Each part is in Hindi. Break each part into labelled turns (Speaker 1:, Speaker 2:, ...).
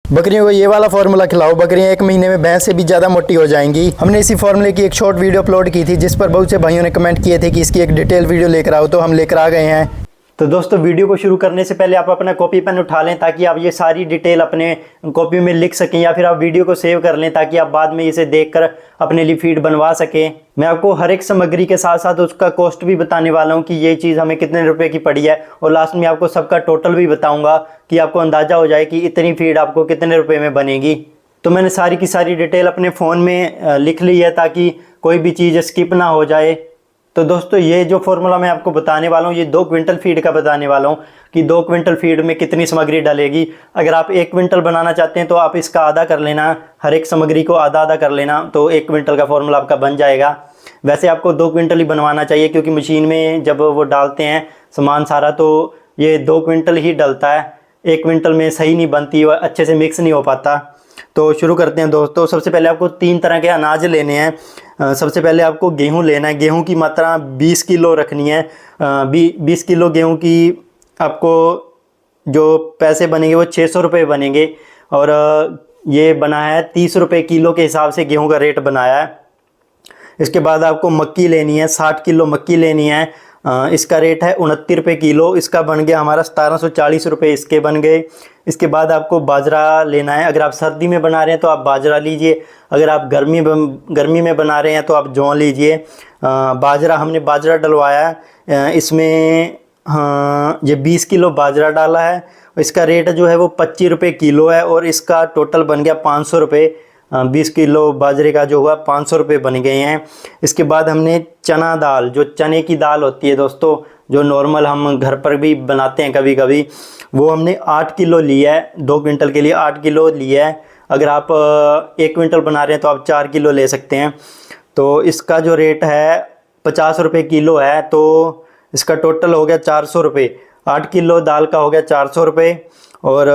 Speaker 1: बकरियों को ये वाला फार्मूला खिलाओ, बकरियां 1 महीने में भैंस से भी ज़्यादा मोटी हो जाएंगी। हमने इसी फार्मूले की एक शॉर्ट वीडियो अपलोड की थी, जिस पर बहुत से भाइयों ने कमेंट किए थे कि इसकी एक डिटेल वीडियो लेकर आओ, तो हम लेकर आ गए हैं। तो दोस्तों, वीडियो को शुरू करने से पहले आप अपना कॉपी पेन उठा लें, ताकि आप ये सारी डिटेल अपने कॉपी में लिख सकें, या फिर आप वीडियो को सेव कर लें, ताकि आप बाद में इसे देखकर अपने लिए फीड बनवा सकें। मैं आपको हर एक सामग्री के साथ साथ उसका कॉस्ट भी बताने वाला हूँ कि ये चीज़ हमें कितने रुपए की पड़ी है, और लास्ट में आपको सबका टोटल भी बताऊँगा कि आपको अंदाज़ा हो जाए कि इतनी फीड आपको कितने रुपये में बनेगी। तो मैंने सारी की सारी डिटेल अपने फ़ोन में लिख ली है, ताकि कोई भी चीज़ स्किप ना हो जाए। तो दोस्तों, ये जो फार्मूला मैं आपको बताने वाला हूँ, ये 2 क्विंटल फीड का बताने वाला हूँ कि 2 क्विंटल फीड में कितनी सामग्री डलेगी। अगर आप 1 क्विंटल बनाना चाहते हैं तो आप इसका आधा कर लेना, हर एक सामग्री को आधा आधा कर लेना, तो 1 क्विंटल का फार्मूला आपका बन जाएगा। वैसे आपको 2 क्विंटल ही बनवाना चाहिए, क्योंकि मशीन में जब वो डालते हैं सामान सारा, तो ये 2 क्विंटल ही डलता है। 1 क्विंटल में सही नहीं बनती, अच्छे से मिक्स नहीं हो पाता। तो शुरू करते हैं दोस्तों। सबसे पहले आपको 3 तरह के अनाज लेने हैं। सबसे पहले आपको गेहूं लेना है। गेहूं की मात्रा 20 किलो रखनी है। 20 किलो गेहूं की आपको जो पैसे बनेंगे वो 600 रुपये बनेंगे, और ये बना है 30 रुपये किलो के हिसाब से गेहूं का रेट बनाया है। इसके बाद आपको मक्की लेनी है, 60 किलो मक्की लेनी है। इसका रेट है 29 रुपये किलो। इसका बन गया हमारा 1740 रुपये, इसके बन गए। इसके बाद आपको बाजरा लेना है। अगर आप सर्दी में बना रहे हैं तो आप बाजरा लीजिए, अगर आप गर्मी में बना रहे हैं तो आप जौ लीजिए। बाजरा हमने बाजरा डलवाया है, इसमें हाँ ये 20 किलो बाजरा डाला है। इसका रेट जो है वो 25 रुपये किलो है, और इसका टोटल बन गया 500 रुपये। 20 किलो बाजरे का जो हुआ 500 रुपये बन गए हैं। इसके बाद हमने चना दाल, जो चने की दाल होती है दोस्तों, जो नॉर्मल हम घर पर भी बनाते हैं कभी कभी, वो हमने 8 किलो लिया है। 2 क्विंटल के लिए 8 किलो लिया है। अगर आप 1 क्विंटल बना रहे हैं तो आप 4 किलो ले सकते हैं। तो इसका जो रेट है 50 रुपये किलो है, तो इसका टोटल हो गया 400 रुपये। 8 किलो दाल का हो गया 400 रुपये। और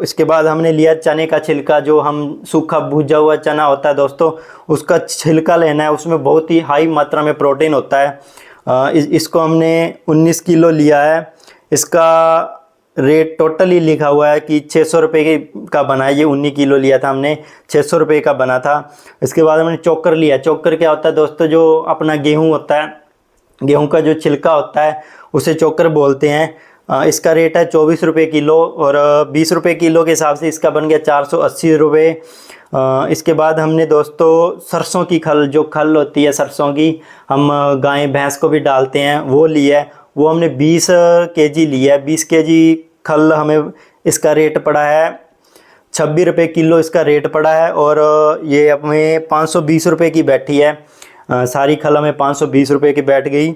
Speaker 1: इसके बाद हमने लिया चने का छिलका, जो हम सूखा भुजा हुआ चना होता है दोस्तों, उसका छिलका लेना है। उसमें बहुत ही हाई मात्रा में प्रोटीन होता है। इसको हमने 19 किलो लिया है। इसका रेट टोटल ही लिखा हुआ है कि 600 रुपये का बना है। ये 19 किलो लिया था हमने, 600 रुपये का बना था। इसके बाद हमने चोकर लिया। चोकर क्या होता है दोस्तों, जो अपना गेहूँ होता है, गेहूँ का जो छिलका होता है उसे चोकर बोलते हैं। इसका रेट है 24 रुपये किलो, और 20 रुपये किलो के हिसाब से इसका बन गया 480 रुपये। इसके बाद हमने दोस्तों सरसों की खल, जो खल होती है सरसों की, हम गाय भैंस को भी डालते हैं, वो लिया है। वो हमने 20 केजी लिया है। 20 केजी खल हमें इसका रेट पड़ा है 26 रुपये किलो, इसका रेट पड़ा है। और ये हमें 520 रुपये की बैठी है। सारी खल हमें 520 रुपये की बैठ गई।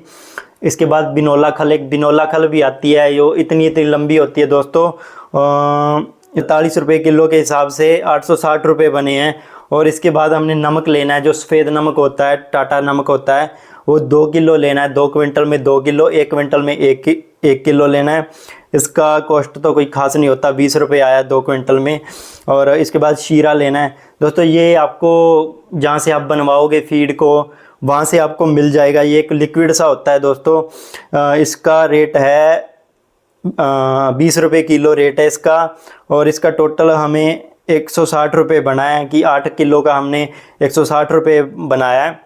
Speaker 1: इसके बाद बिनौला खल, एक बिनौला खल भी आती है, जो इतनी लंबी होती है दोस्तों। 40 रुपये किलो के हिसाब से 860 रुपये बने हैं। और इसके बाद हमने नमक लेना है, जो सफ़ेद नमक होता है, टाटा नमक होता है, वो 2 किलो लेना है। 2 क्विंटल में 2 किलो, 1 क्विंटल में 1 किलो लेना है। इसका कॉस्ट तो कोई खास नहीं होता, 20 रुपये आया 2 क्विंटल में। और इसके बाद शीरा लेना है दोस्तों। ये आपको जहाँ से आप बनवाओगे फीड को, वहाँ से आपको मिल जाएगा। ये एक लिक्विड सा होता है दोस्तों। इसका रेट है 20 रुपये किलो रेट है इसका। और इसका टोटल हमें 160 रुपये बनाया है, कि 8 किलो का हमने 160 रुपये बनाया है।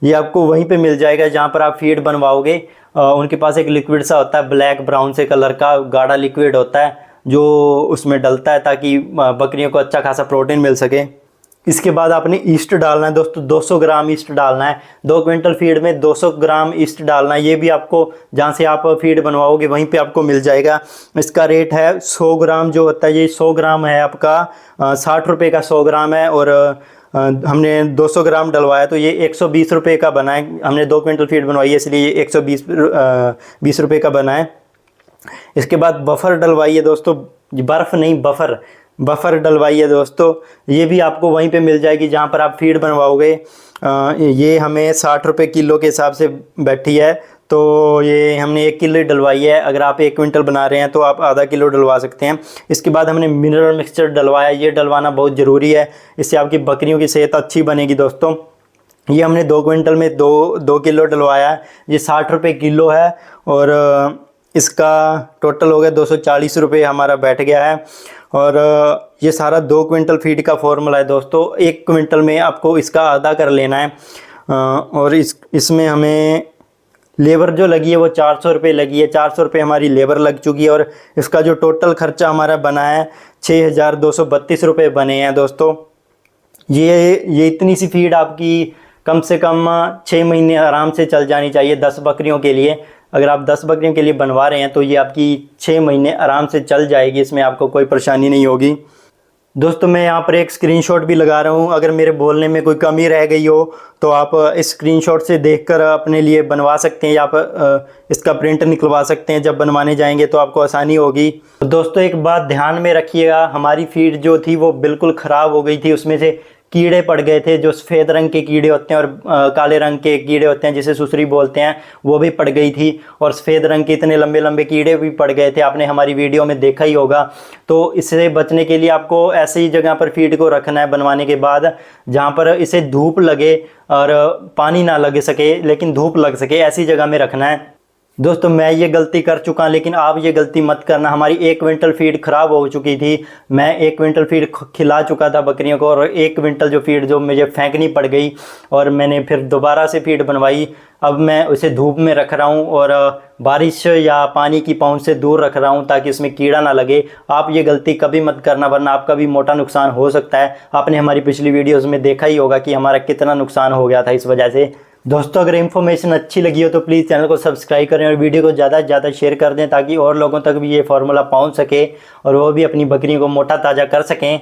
Speaker 1: ये आपको वहीं पे मिल जाएगा जहाँ पर आप फीड बनवाओगे। उनके पास एक लिक्विड सा होता है, ब्लैक ब्राउन से कलर का गाढ़ा लिक्विड होता है, जो उसमें डलता है, ताकि बकरियों को अच्छा खासा प्रोटीन मिल सके। इसके बाद आपने ईस्ट डालना है दोस्तों। 200 ग्राम ईस्ट डालना है। 2 क्विंटल फीड में 200 ग्राम ईस्ट डालना है। ये भी आपको जहाँ से आप फीड बनवाओगे वहीं पे आपको मिल जाएगा। इसका रेट है 100 ग्राम जो होता है, ये 100 ग्राम है आपका 60 रुपये का 100 ग्राम है। और हमने 200 ग्राम डलवाया, तो ये 120 रुपये का बना है। हमने 2 क्विंटल फीड बनवाई है, इसलिए ये 120 रुपये का बना है। इसके बाद बफर डलवाइए दोस्तों, बर्फ़ नहीं बफर डलवाइए दोस्तों। ये भी आपको वहीं पे मिल जाएगी जहाँ पर आप फीड बनवाओगे। ये हमें 60 रुपये किलो के हिसाब से बैठी है, तो ये हमने 1 किलो डलवाई है। अगर आप 1 क्विंटल बना रहे हैं तो आप आधा किलो डलवा सकते हैं। इसके बाद हमने मिनरल मिक्सचर डलवाया। ये डलवाना बहुत ज़रूरी है, इससे आपकी बकरियों की सेहत अच्छी बनेगी दोस्तों। ये हमने 2 क्विंटल में 2 किलो डलवाया है। ये 60 रुपये किलो है, और इसका टोटल हो गया 240 रुपये हमारा बैठ गया है। और ये सारा 2 क्विंटल फीड का फॉर्मूला है दोस्तों। 1 क्विंटल में आपको इसका आधा कर लेना है। और इसमें हमें लेबर जो लगी है वो 400 रुपये लगी है। 400 रुपये हमारी लेबर लग चुकी है और इसका जो टोटल खर्चा हमारा बना है 6232 रुपये बने हैं दोस्तों। ये इतनी सी फीड आपकी कम से कम 6 महीने आराम से चल जानी चाहिए 10 बकरियों के लिए। अगर आप 10 बकरियों के लिए बनवा रहे हैं तो ये आपकी 6 महीने आराम से चल जाएगी, इसमें आपको कोई परेशानी नहीं होगी। दोस्तों मैं यहाँ पर एक स्क्रीनशॉट भी लगा रहा हूँ, अगर मेरे बोलने में कोई कमी रह गई हो तो आप इस स्क्रीनशॉट से देखकर अपने लिए बनवा सकते हैं या आप इसका प्रिंट निकलवा सकते हैं। जब बनवाने जाएंगे तो आपको आसानी होगी। तो दोस्तों एक बात ध्यान में रखिएगा, हमारी फीड जो थी वो बिल्कुल ख़राब हो गई थी, उसमें से कीड़े पड़ गए थे। जो सफ़ेद रंग के कीड़े होते हैं और काले रंग के कीड़े होते हैं जिसे सुसरी बोलते हैं, वो भी पड़ गई थी। और सफ़ेद रंग के इतने लंबे लंबे कीड़े भी पड़ गए थे, आपने हमारी वीडियो में देखा ही होगा। तो इससे बचने के लिए आपको ऐसी ही जगह पर फीड को रखना है बनवाने के बाद जहाँ पर इसे धूप लगे और पानी ना लग सके लेकिन धूप लग सके, ऐसी जगह में रखना है। दोस्तों मैं ये गलती कर चुका, लेकिन आप ये गलती मत करना। हमारी 1 क्विंटल फीड ख़राब हो चुकी थी। मैं 1 क्विंटल फीड खिला चुका था बकरियों को और 1 क्विंटल जो फीड जो मुझे फेंकनी पड़ गई और मैंने फिर दोबारा से फीड बनवाई। अब मैं उसे धूप में रख रहा हूँ और बारिश या पानी की पहुँच से दूर रख रहा हूँ ताकि उसमें कीड़ा ना लगे। आप ये गलती कभी मत करना वरना आपका भी मोटा नुकसान हो सकता है। आपने हमारी पिछली वीडियोस में देखा ही होगा कि हमारा कितना नुकसान हो गया था इस वजह से। दोस्तों अगर इन्फॉर्मेशन अच्छी लगी हो तो प्लीज़ चैनल को सब्सक्राइब करें और वीडियो को ज़्यादा से ज़्यादा शेयर कर दें ताकि और लोगों तक भी ये फार्मूला पहुंच सके और वो भी अपनी बकरियों को मोटा ताज़ा कर सकें।